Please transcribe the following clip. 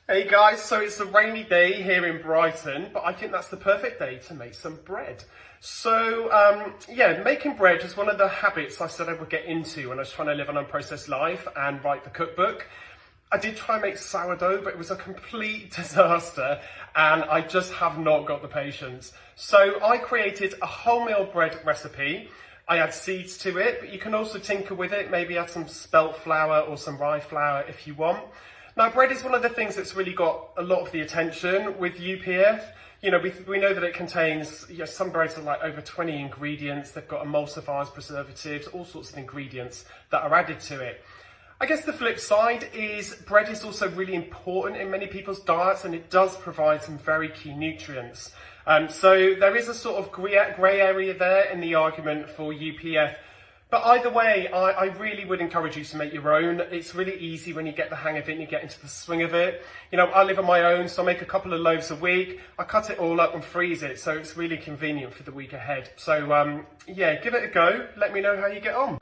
Hey guys, so it's a rainy day here in Brighton, but I think that's the perfect day to make some bread. So yeah, making bread is one of the habits I said I would get into when I was trying to live an unprocessed life and write the cookbook. I did try and make sourdough, but it was a complete disaster and I just have not got the patience. So I created a wholemeal bread recipe. I add seeds to it, but you can also tinker with it, maybe add some spelt flour or some rye flour if you want. Now, bread is one of the things that's really got a lot of the attention with UPF. You know, we know that it contains, some breads are like over 20 ingredients. They've got emulsifiers, preservatives, all sorts of ingredients that are added to it. I guess the flip side is bread is also really important in many people's diets, and it does provide some very key nutrients. So there is a sort of grey area there in the argument for UPF. But either way, I really would encourage you to make your own. It's really easy when you get the hang of it and you get into the swing of it. You know, I live on my own, so I make a couple of loaves a week. I cut it all up and freeze it, so it's really convenient for the week ahead. So yeah, give it a go. Let me know how you get on.